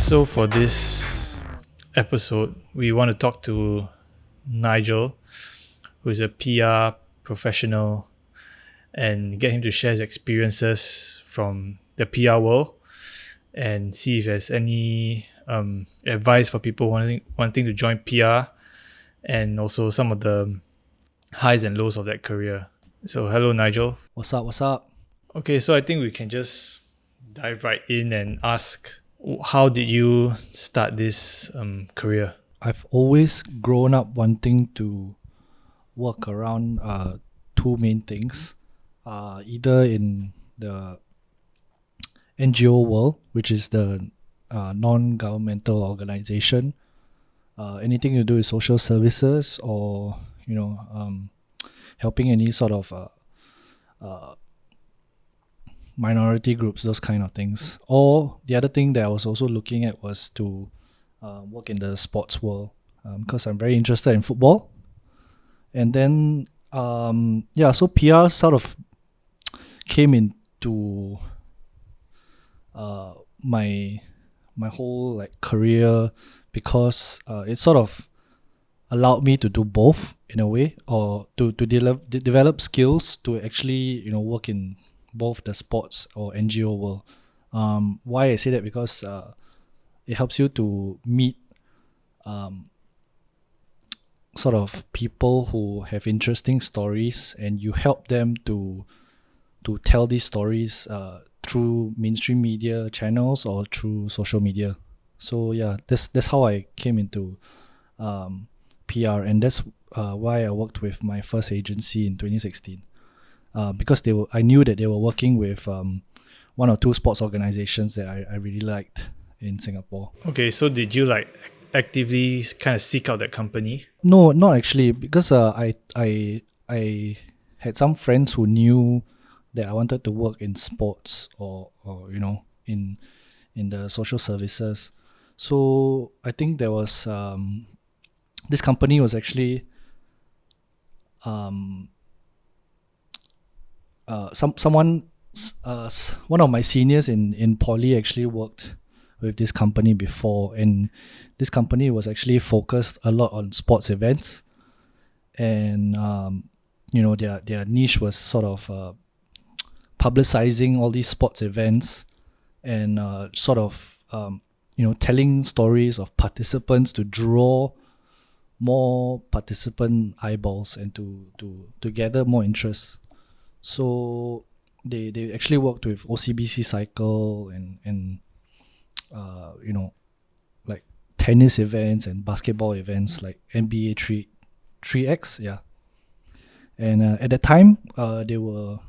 So for this episode, we want to talk to Nigel, who is a PR professional, and get him to share his experiences from the PR world and see if there's any advice for people wanting to join PR, and also some of the highs and lows of that career. So hello, Nigel. What's up? Okay, so I think we can just dive right in and ask, how did you start this career? I've always grown up wanting to work around two main things. Either in the NGO world, which is the non-governmental organization, anything to do with social services, or helping any sort of minority groups, those kind of things. Or the other thing that I was also looking at was to work in the sports world, because I'm very interested in football. And then so PR sort of came into my whole career, because it sort of allowed me to do both in a way, or to develop skills to actually work in both the sports or NGO world. Why I say that? Because it helps you to meet sort of people who have interesting stories, and you help them to tell these stories through mainstream media channels or through social media. So that's how I came into PR, and that's why I worked with my first agency in 2016. Because I knew that they were working with one or two sports organizations that I really liked in Singapore. Okay, so did you actively kind of seek out that company? No, not actually, because I had some friends who knew that I wanted to work in sports or in the social services. So I think there was this company was actually one of my seniors in poly actually worked with this company before, and this company was actually focused a lot on sports events, and their niche was sort of publicizing all these sports events, and telling stories of participants to draw more participant eyeballs and to gather more interest. So they actually worked with OCBC Cycle and tennis events and basketball events like NBA 3x, And at the time, they were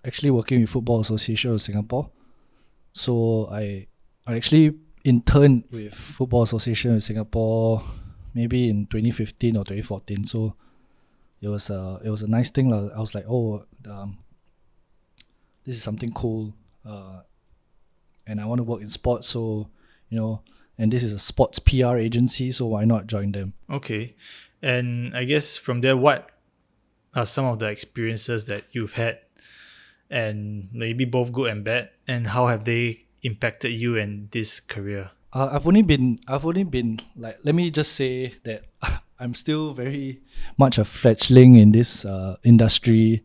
actually working with Football Association of Singapore. So I actually interned with Football Association of Singapore maybe in 2015 or 2014. So it was a nice thing. I was like, this is something cool, and I want to work in sports. So and this is a sports PR agency, so why not join them? Okay, and I guess from there, what are some of the experiences that you've had, and maybe both good and bad, and how have they impacted you in this career? I've only been let me just say that I'm still very much a fledgling in this industry.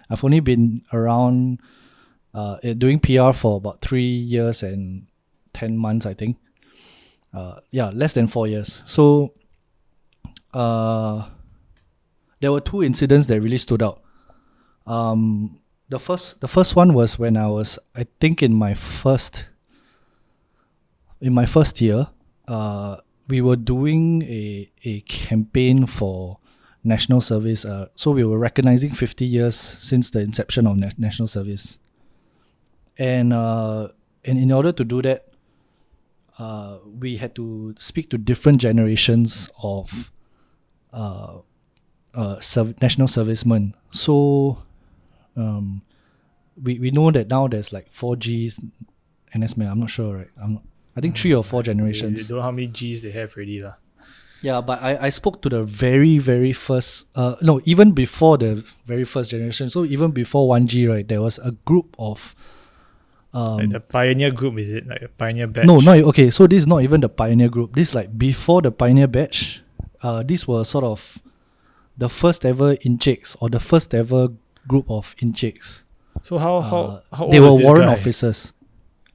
I've only been around doing PR for about 3 years and 10 months, I think. Less than 4 years. So there were two incidents that really stood out. The first one was when I was, I think, in my first year. We were doing a campaign for national service. So we were recognizing 50 years since the inception of national service. And in order to do that, we had to speak to different generations of national servicemen. So we know that now there's 4Gs, NSmen, I'm not sure, right? I think 3 or 4 generations. You don't know how many Gs they have already. Yeah, but I spoke to the very, very first, even before the very first generation. So even before 1G, right, there was a group of Like the pioneer group, is it? Like a pioneer batch? No, not okay. So this is not even the pioneer group. This is like before the pioneer batch. These were sort of the first ever incheks or the first ever group of incheks. So how old they were was this warrant guy? officers.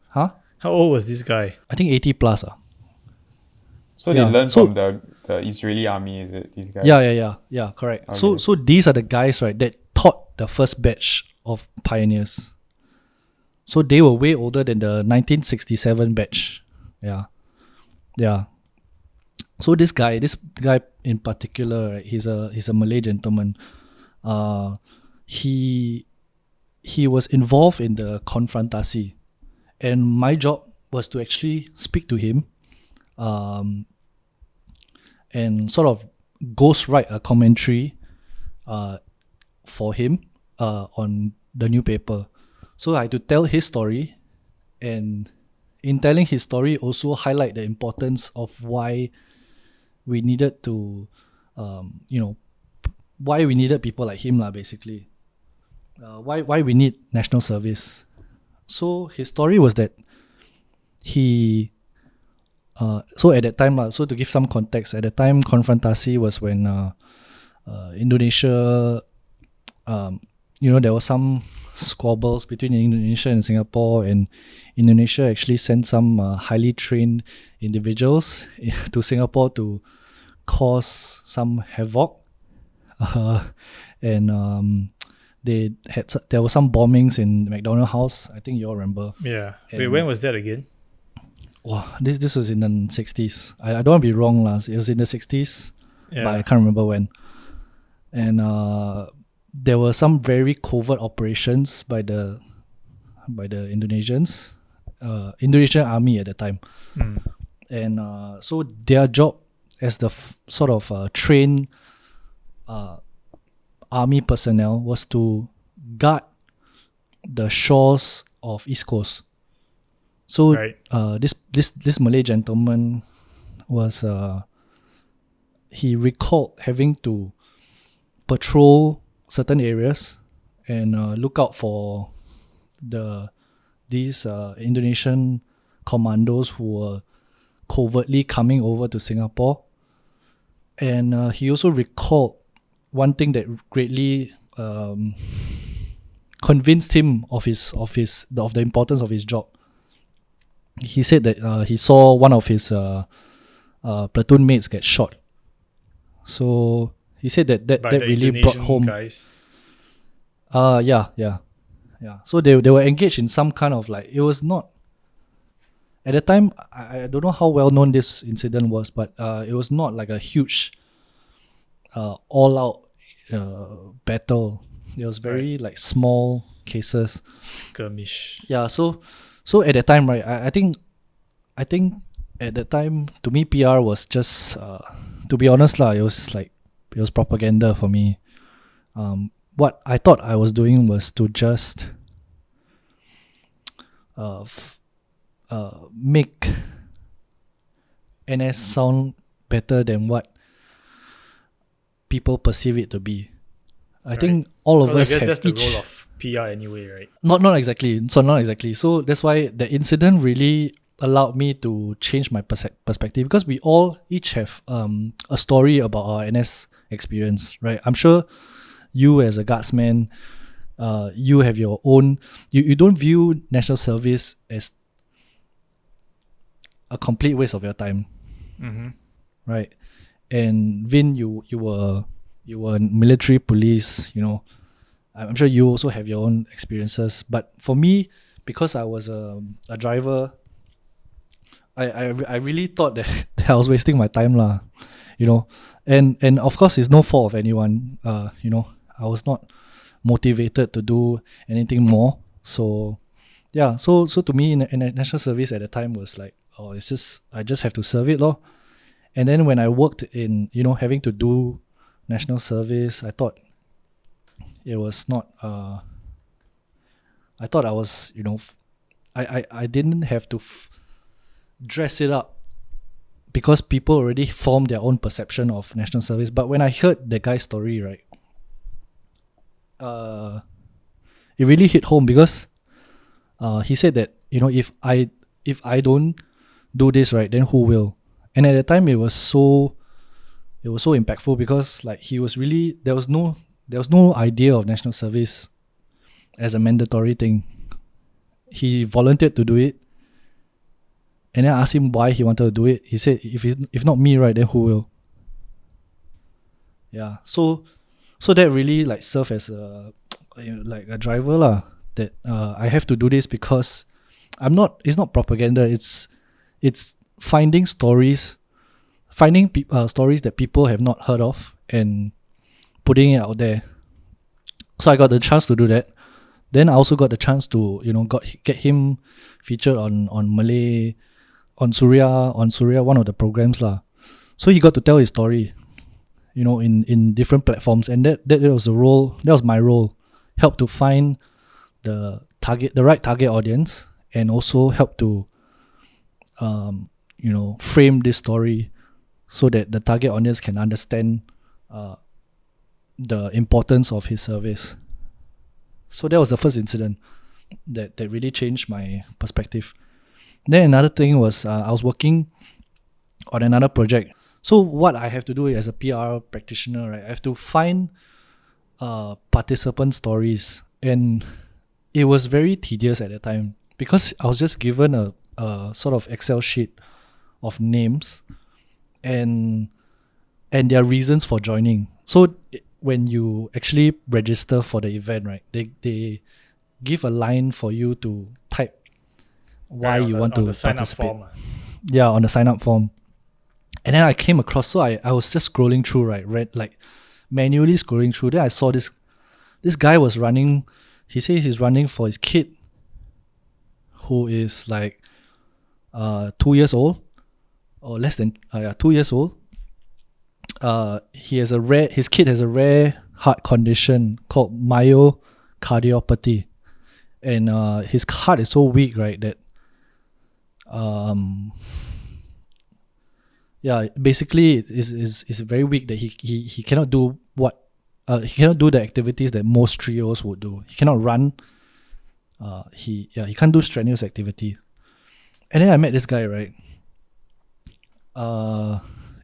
Huh? How old was this guy? I think 80 plus. So Yeah. they learned So- from the Israeli army, is it? These guys? Yeah, correct. Okay. So these are the guys, right, that taught the first batch of pioneers. So they were way older than the 1967 batch. Yeah. So this guy in particular, right, he's a Malay gentleman. He was involved in the confrontasi, and my job was to actually speak to him, and sort of ghostwrite a commentary, for him, on the newspaper. So I had to tell his story, and in telling his story, also highlight the importance of why we needed to, why we needed people like him, basically. Why we need national service. So his story was that he, so at that time, so to give some context, at the time, confrontasi was when Indonesia, there was some squabbles between Indonesia and Singapore, and Indonesia actually sent some highly trained individuals to Singapore to cause some havoc, and there were some bombings in McDonald House. I think you all remember. Yeah. Wait, And- when was that again? Wow, this was in the 60s. I don't want to be wrong, it was in the 60s, Yeah. but I can't remember when. And there were some very covert operations by the Indonesians, Indonesian army at the time. Mm. And so their job as the sort of trained army personnel was to guard the shores of East Coast. So Right. this Malay gentleman was he recalled having to patrol certain areas and look out for these Indonesian commandos who were covertly coming over to Singapore. And he also recalled one thing that greatly convinced him of the importance of his job. He said that he saw one of his platoon mates get shot. So he said that By the really brought Indonesian home. guys. Yeah. So they were engaged in some kind of it was not. At the time, I don't know how well known this incident was, but it was not like a huge, all-out battle. It was very small cases. Skirmish. Yeah. So at that time, right? I think at that time, to me, PR was just, to be honest, it was propaganda for me. What I thought I was doing was to just make NS sound better than what people perceive it to be. I think all of Well, I us guess have that's the each role of PR anyway, right? not exactly. So not exactly. So that's why the incident really allowed me to change my perspective, because we all each have a story about our NS experience, right? I'm sure you as a guardsman, you have your own. You don't view national service as a complete waste of your time, Mm-hmm. right? And Vin, you were military police, I'm sure you also have your own experiences. But for me, because I was a driver, I really thought that I was wasting my time, and of course it's no fault of anyone. I was not motivated to do anything more. So yeah, so to me in the national service at the time was it's just I just have to serve it, lor. And then when I worked in having to do national service, I thought it was not. I thought I was I didn't have to dress it up, because people already formed their own perception of national service. But when I heard the guy's story, right, it really hit home, because he said that, if I don't do this right, then who will? And at the time, it was so impactful because like he was really there was no idea of national service as a mandatory thing. He volunteered to do it, and then I asked him why he wanted to do it. He said, if not me, right, then who will? Yeah, so that really like served as a like a driver lah, that I have to do this because it's not propaganda. It's finding stories that people have not heard of and putting it out there. So I got the chance to do that. Then I also got the chance to get him featured on Malay, on Surya, one of the programs lah. So he got to tell his story, in different platforms, and that was the role. That was my role. Help to find the right target audience, and also help to frame this story so that the target audience can understand the importance of his service. So that was the first incident that really changed my perspective. Then another thing was I was working on another project. So what I have to do as a PR practitioner, right, I have to find participant stories, and it was very tedious at the time because I was just given a sort of Excel sheet of names and their reasons for joining. So when you actually register for the event, right, they give a line for you to type why you want to participate. Yeah, on the sign up form. And then I came across, so I was just scrolling through, right, like manually scrolling through. Then I saw this guy was running. He says he's running for his kid, who is like 2 years old, or less than 2 years old. His kid has a rare heart condition called myocardiopathy, and his heart is so weak, right, that basically it's very weak that he cannot do he cannot do the activities that most 3-year-olds would do. He cannot run. He can't do strenuous activity. And then I met this guy, right,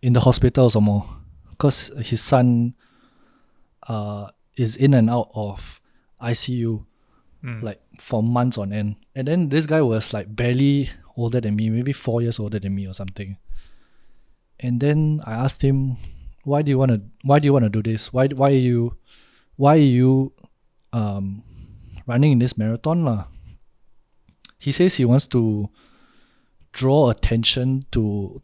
in the hospital some more, because his son is in and out of ICU like for months on end. And then this guy was like barely older than me, maybe 4 years older than me or something. And then I asked him, why do you want to do this? Why are you running in this marathon lah? He says he wants to draw attention to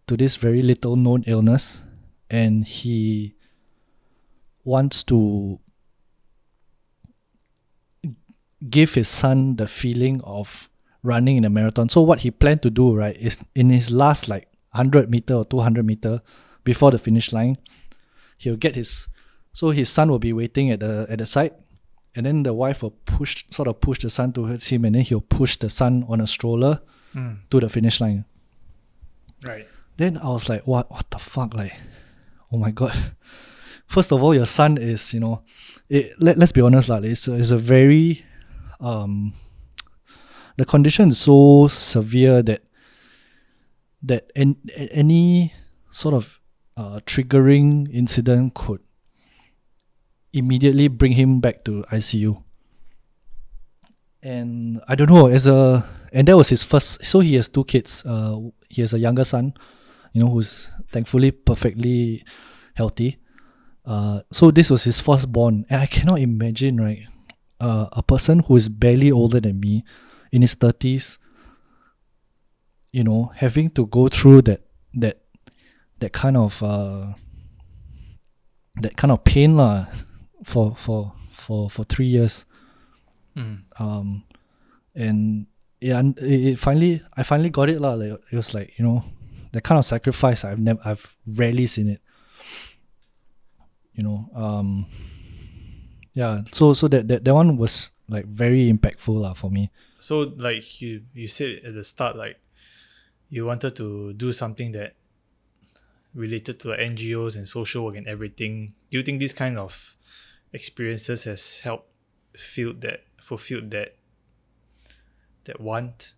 this very little known illness, and he wants to give his son the feeling of running in a marathon. So what he planned to do, right, is in his last like 100 meter or 200 meter before the finish line, he'll get his son will be waiting at the side, and then the wife will push the son towards him, and then he'll push the son on a stroller to the finish line. Right. Then I was like, what the fuck, like, oh my god. First of all, your son is, let's be honest, like, it's a very the condition is so severe that any sort of triggering incident could immediately bring him back to ICU. And I don't know, and that was his first. So he has 2 kids. He has a younger son, who's thankfully perfectly healthy. So this was his firstborn, and I cannot imagine, right, a person who is barely older than me, in his 30s, having to go through that kind of pain lah for 3 years. And yeah, I finally got it lah. Like, it was like, that kind of sacrifice I've rarely seen it. Yeah. So that one was like very impactful lah for me. So like you said at the start, like you wanted to do something that related to like NGOs and social work and everything. Do you think this kind of experiences has helped fulfilled that that want?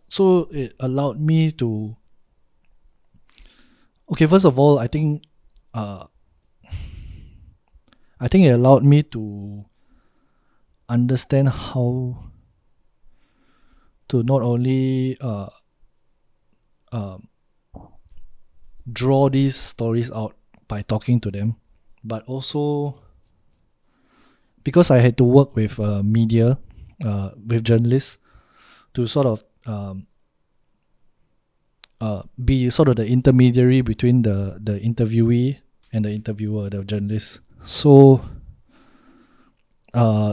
So it allowed me to. Okay, first of all, I think it allowed me to understand how to not only draw these stories out by talking to them, but also because I had to work with media, with journalists, to sort of be sort of the intermediary between the interviewee and the interviewer, the journalist. So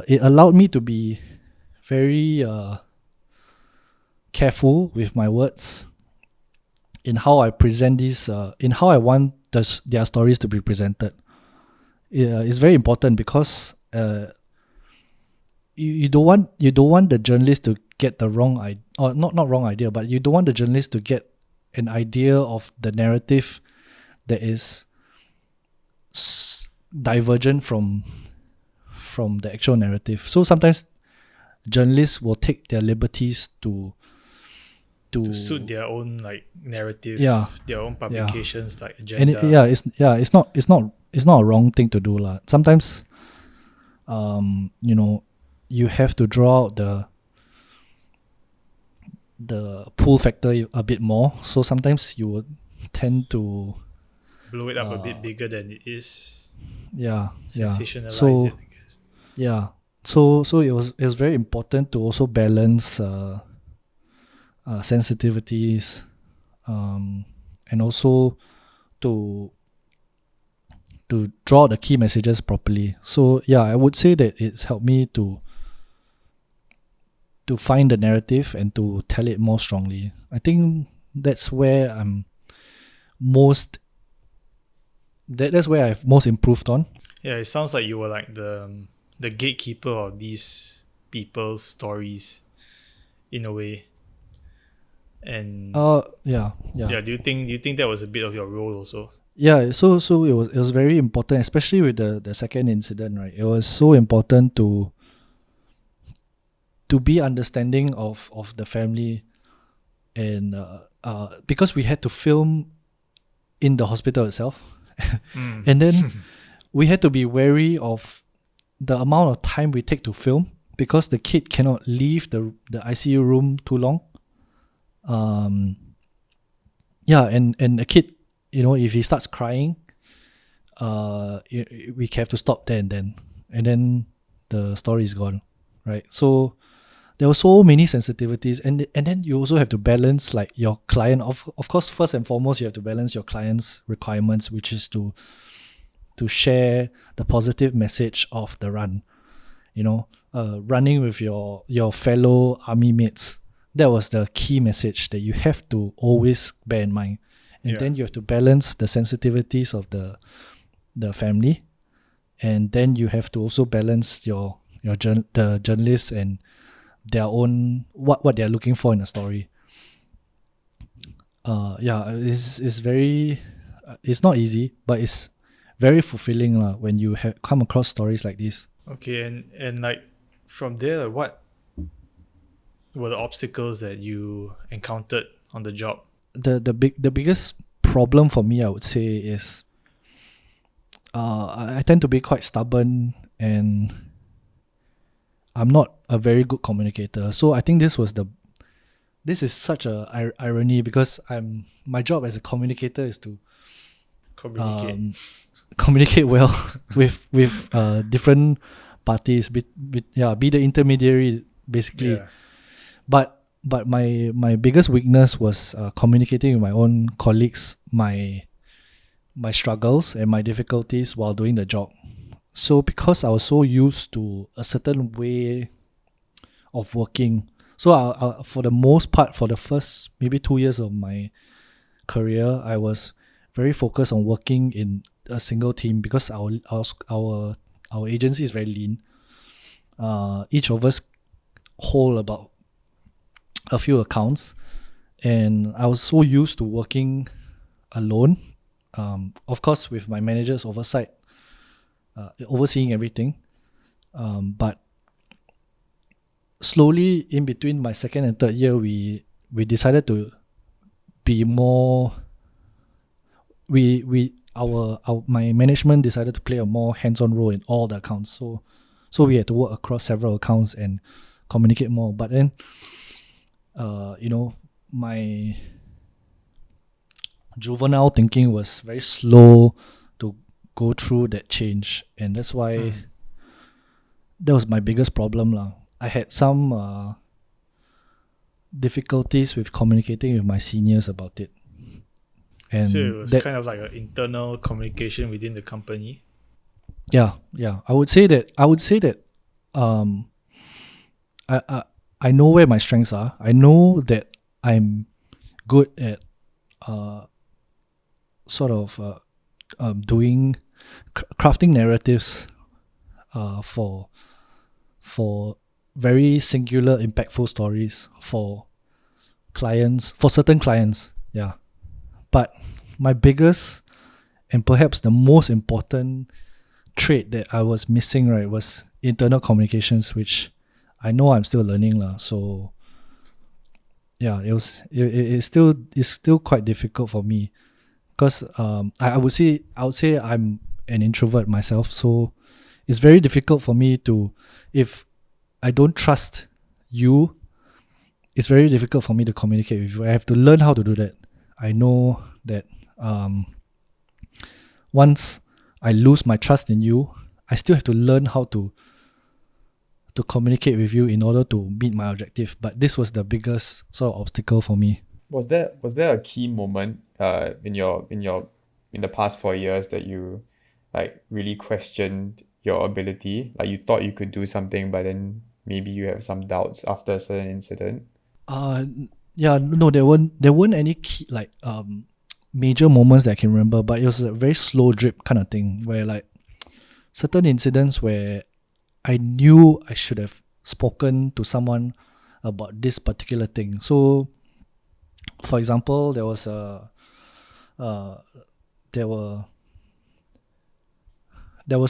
it allowed me to be very careful with my words in how I present these, in how I want their stories to be presented. It's very important because you don't want the journalist to get the wrong idea, or not wrong idea, but you don't want the journalist to get an idea of the narrative that is divergent from the actual narrative. So sometimes journalists will take their liberties to suit their own like narrative, their own publications like agenda. And it's not a wrong thing to do lah. Sometimes you have to draw out the pull factor a bit more. So sometimes you would tend to blow it up a bit bigger than it is. Sensationalize it, I guess. So it was very important to also balance sensitivities, and also to draw the key messages properly. So I would say that it's helped me to find the narrative and to tell it more strongly. I think that's where that's where I've most improved on. Yeah, it sounds like you were like the gatekeeper of these people's stories in a way. And do you think that was a bit of your role also? So it was very important, especially with the second incident, right? It was so important to be understanding of the family, and because we had to film in the hospital itself. And then we had to be wary of the amount of time we take to film, because the kid cannot leave the ICU room too long. And the kid, if he starts crying, we have to stop there and then the story is gone, right? So there were so many sensitivities, and then you also have to balance like your client. Of course, first and foremost, you have to balance your client's requirements, which is to share the positive message of the run. Running with your fellow army mates. That was the key message that you have to always bear in mind. And then you have to balance the sensitivities of the family, and then you have to also balance the journalists and their own what they're looking for in a story. It's very it's not easy, but it's very fulfilling when you come across stories like this. Okay, and like from there, what were the obstacles that you encountered on the job? The biggest problem for me, I would say, is I tend to be quite stubborn, and I'm not a very good communicator. So I think this is such a irony, because my job as a communicator is to communicate well with different parties, be the intermediary basically. But my biggest weakness was communicating with my own colleagues, my struggles and my difficulties while doing the job. So because I was so used to a certain way of working, so I for the most part, for the first maybe 2 years of my career, I was very focused on working in a single team, because our agency is very lean. Each of us hold about a few accounts, and I was so used to working alone, of course with my manager's oversight, overseeing everything, but slowly in between my second and third year, we decided to be more. My management decided to play a more hands-on role in all the accounts. So we had to work across several accounts and communicate more. But then, my juvenile thinking was very slow to go through that change, and that's why that was my biggest problem lah. I had some difficulties with communicating with my seniors about it. And so it was kind of like an internal communication within the company. Yeah. I would say that I know where my strengths are. I know that I'm good at doing crafting narratives for very singular, impactful stories for certain clients. Yeah. But my biggest and perhaps the most important trait that I was missing, right, was internal communications, which I know I'm still learning lah. So yeah, it's still quite difficult for me, because I would say I'm an introvert myself, so it's very difficult for me to, if I don't trust you, it's very difficult for me to communicate with you. I have to learn how to do that. I know that once I lose my trust in you, I still have to learn how to communicate with you in order to meet my objective. But this was the biggest sort of obstacle for me. Was there a key moment in the past 4 years that you like really questioned your ability? Like you thought you could do something, but then maybe you have some doubts after a certain incident? Yeah, no, there weren't any key major moments that I can remember, but it was a very slow drip kind of thing where like certain incidents where I knew I should have spoken to someone about this particular thing. So, for example, there was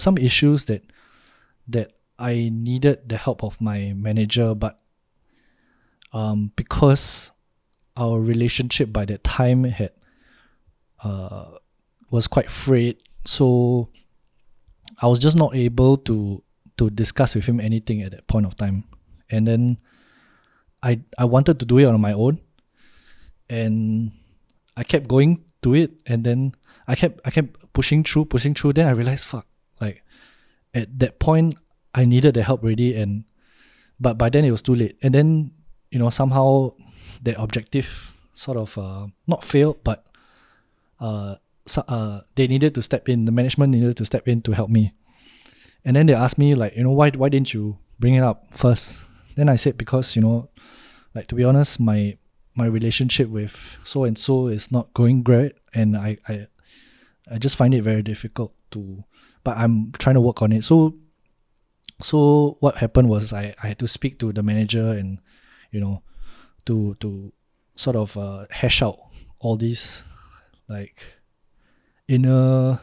some issues that I needed the help of my manager, but because our relationship by that time had was quite frayed, so I was just not able to discuss with him anything at that point of time. And then I wanted to do it on my own, and I kept going to it, and then I kept pushing through. Then I realized, like at that point I needed the help already, but by then it was too late. And then somehow the objective sort of not failed, but they needed to step in. The management needed to step in to help me. And then they asked me like, why didn't you bring it up first? Then I said, because like, to be honest, my relationship with so and so is not going great, and I just find it very difficult but I'm trying to work on it. So what happened was I had to speak to the manager and to sort of hash out all these like inner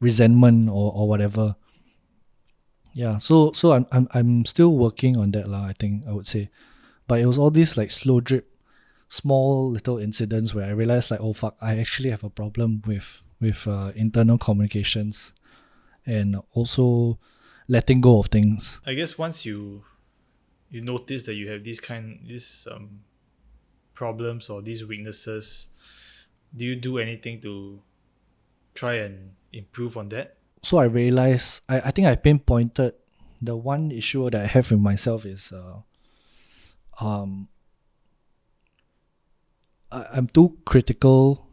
resentment or whatever. Yeah, so I'm still working on that lah, I think I would say. But it was all these like slow drip, small little incidents where I realized like, oh fuck, I actually have a problem with internal communications and also letting go of things. I guess once you notice that you have these problems or these weaknesses, do you do anything to try and improve on that? So I realized, I think I pinpointed the one issue that I have with myself is I'm too critical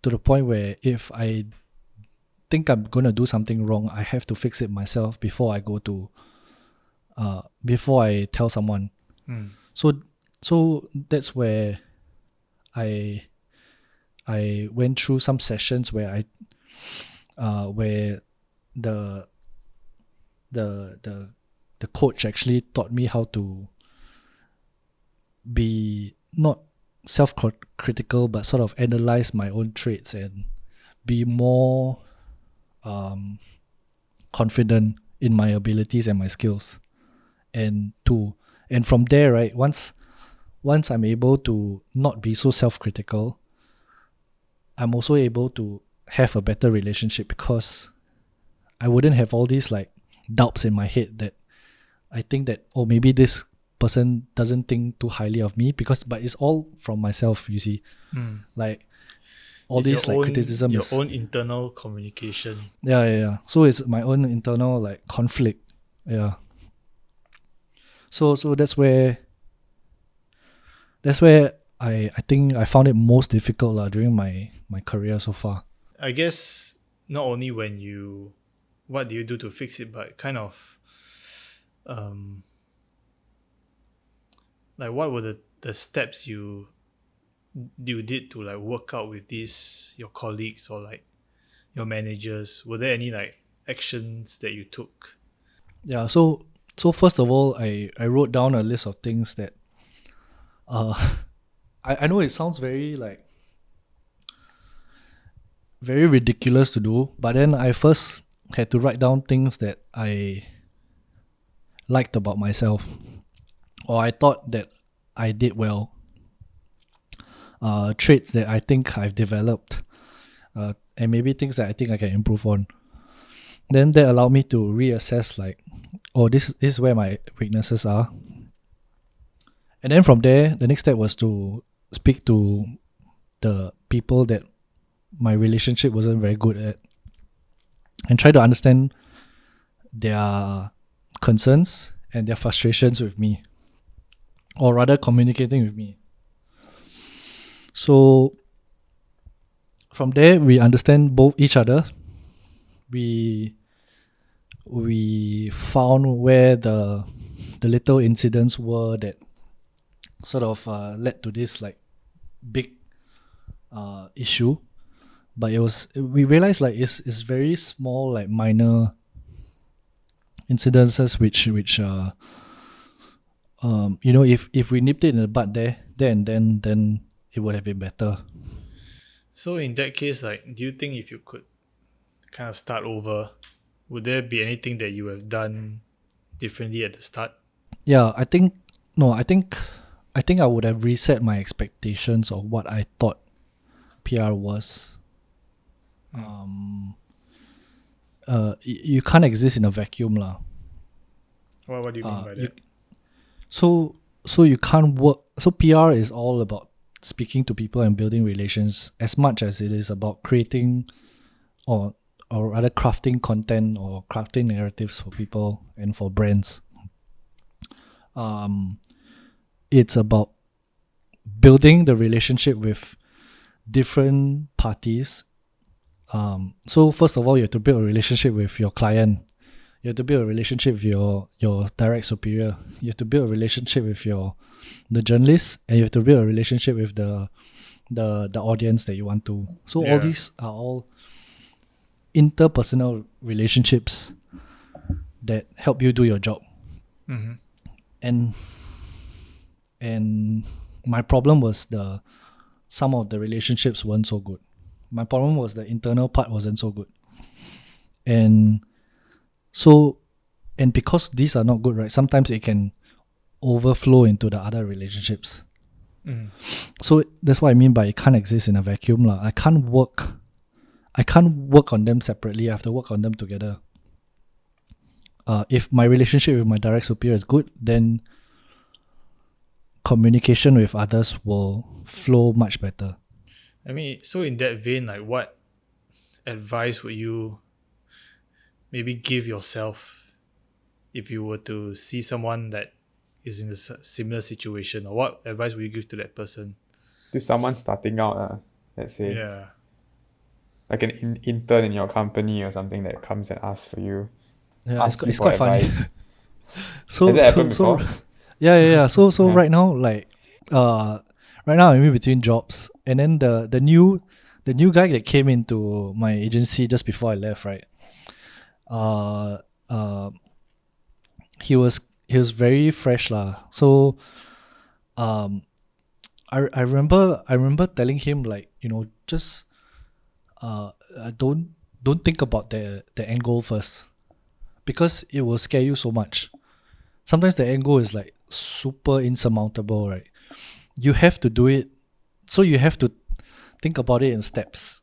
to the point where if I think I'm gonna do something wrong, I have to fix it myself before I before I tell someone. So that's where I went through some sessions where where the coach actually taught me how to be not self-critical, but sort of analyze my own traits and be more confident in my abilities and my skills. and from there, right, once I'm able to not be so self-critical, I'm also able to have a better relationship, because I wouldn't have all these like doubts in my head that I think that, oh, maybe this person doesn't think too highly of me, but it's all from myself, you see. Like all It's these your like own, criticism your is own internal communication. yeah. So it's my own internal like conflict. Yeah. So that's where I think I found it most difficult during my career so far. I guess not only what do you do to fix it, but kind of like what were the steps you did to like work out with your colleagues or like your managers? Were there any like actions that you took? Yeah, so first of all, I wrote down a list of things that I know it sounds very ridiculous to do, but then I first had to write down things that I liked about myself, or I thought that I did well, traits that I think I've developed, and maybe things that I think I can improve on. Then that allowed me to reassess like, oh, this is where my weaknesses are. And then from there, the next step was to speak to the people that my relationship wasn't very good at, and try to understand their concerns and their frustrations with me, or rather communicating with me. So from there, we understand both each other. We found where the little incidents were that sort of led to this like big issue, but we realized like it's very small, like minor incidences which if we nipped it in the bud there then it would have been better. So in that case, like, do you think if you could kind of start over, would there be anything that you have done differently at the start? Yeah, I think I would have reset my expectations of what I thought PR was. You can't exist in a vacuum lah. What do you mean by that? So you can't work. So PR is all about speaking to people and building relations as much as it is about creating or rather crafting content or crafting narratives for people and for brands. It's about building the relationship with different parties. So first of all, you have to build a relationship with your client. You have to build a relationship with your direct superior. You have to build a relationship with the journalist, and you have to build a relationship with the audience that you want to. So all these are all interpersonal relationships that help you do your job. Mm-hmm. And my problem was some of the relationships weren't so good. My problem was the internal part wasn't so good. And because these are not good, right, sometimes it can overflow into the other relationships. Mm. So that's what I mean by it can't exist in a vacuum lah. I can't work on them separately. I have to work on them together. If my relationship with my direct superior is good, then communication with others will flow much better. I mean, so in that vein, like, what advice would you maybe give yourself if you were to see someone that is in a similar situation, or what advice would you give to that person? To someone starting out, let's say. Yeah. Like an intern in your company or something that comes and asks for you. Yeah, Ask you it's for quite funny. advice. So Has that happened before? Yeah. So Yeah. right now, like right now I'm in between jobs, and then the new guy that came into my agency just before I left, right? He was very fresh lah. So I remember telling him, like, just don't think about the end goal first, because it will scare you so much. sometimes the end goal is like super insurmountable, right? You have to do it, so you have to think about it in steps.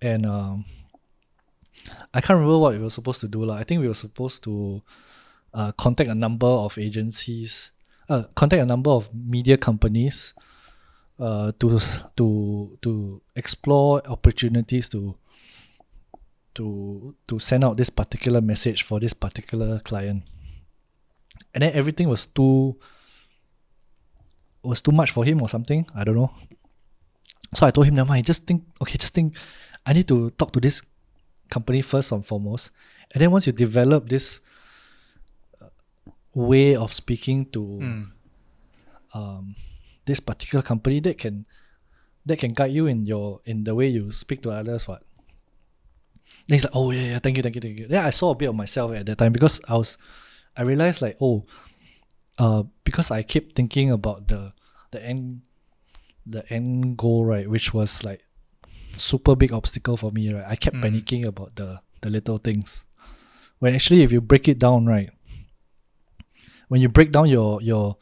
And I can't remember what we were supposed to do. I think we were supposed to contact a number of agencies, contact a number of media companies to explore opportunities to send out this particular message for this particular client. And then everything was too much for him or something. I don't know. So I told him, never mind, just think, I need to talk to this company first and foremost. And then once you develop this way of speaking to this particular company, that can guide you in the way you speak to others. What? Then he's like, oh yeah, thank you. Then I saw a bit of myself at that time, because I realized like, because I keep thinking about the end goal, right, which was like super big obstacle for me, right? I kept panicking about the little things. When actually, if you break it down, right, when you break down your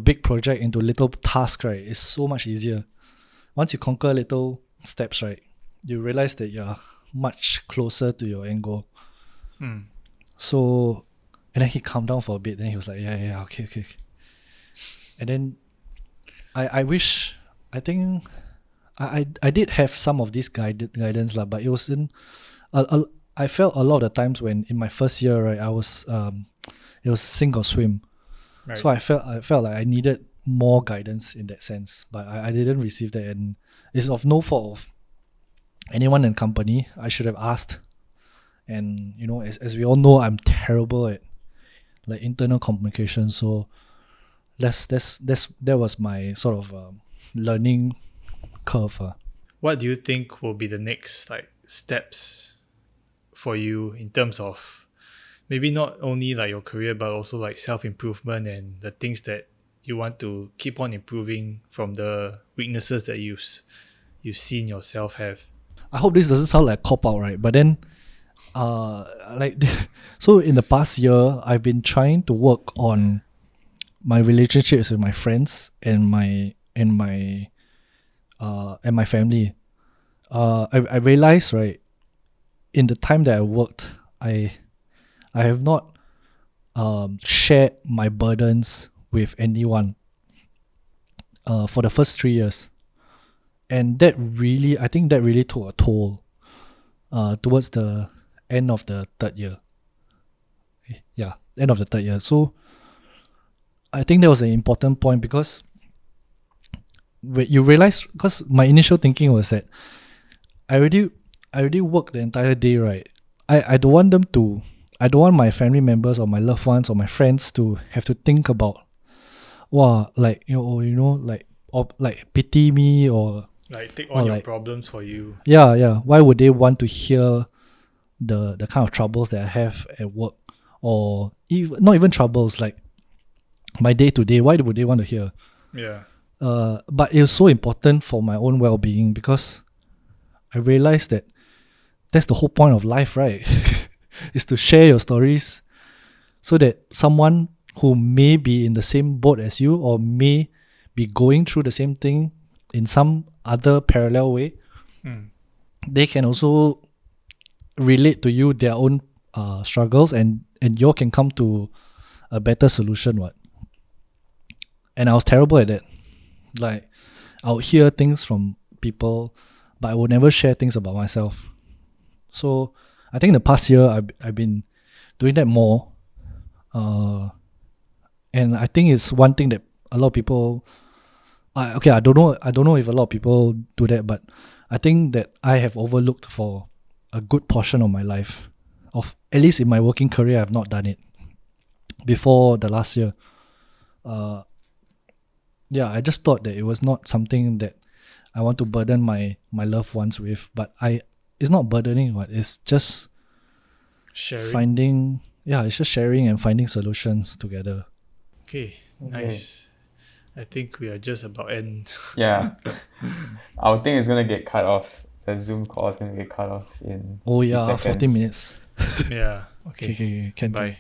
big project into little tasks, right, it's so much easier. Once you conquer little steps, right, you realize that you're much closer to your end goal. So, and then he calmed down for a bit. Then he was like, yeah, okay. And then I think I did have some of this guidance, but it wasn't. I felt a lot of the times when in my first year, right, I was it was sink or swim. Right. So I felt like I needed more guidance in that sense, but I didn't receive that, and it's of no fault of anyone in company. I should have asked. And as we all know, I'm terrible at like internal communication. So that was my sort of learning curve. What do you think will be the next like steps for you in terms of maybe not only like your career, but also like self-improvement and the things that you want to keep on improving from the weaknesses that you've seen yourself have? I hope this doesn't sound like a cop-out, right? But then so in the past year, I've been trying to work on my relationships with my friends and my family. I realized, right, in the time that I worked, I have not shared my burdens with anyone for the first 3 years, and I think that really took a toll towards the end of the third year. End of the third year. So I think that was an important point, because when you realize, because my initial thinking was that I already worked the entire day, right? I don't want my family members or my loved ones or my friends to have to think about, like pity me or like take on your problems for you. Yeah. Why would they want to hear the kind of troubles that I have at work, or not even troubles, like my day to day? Why would they want to hear? Yeah. But it was so important for my own well-being, because I realized that that's the whole point of life, right? Is to share your stories so that someone who may be in the same boat as you, or may be going through the same thing in some other parallel way, they can also relate to you their own struggles, and you all can come to a better solution. And I was terrible at that. Like, I would hear things from people, but I would never share things about myself. So I think in the past year I've been doing that more, and I think it's one thing that a lot of people. I don't know if a lot of people do that, but I think that I have overlooked for a good portion of my life. Of at least in my working career, I've not done it before the last year. I just thought that it was not something that I want to burden my loved ones with, but it's not burdening. It's just sharing. It's just sharing and finding solutions together. Okay, nice. I think we are just about end. Yeah. Our thing is going to get cut off. The Zoom call is going to get cut off in 40 minutes. Yeah. Okay. Can Bye.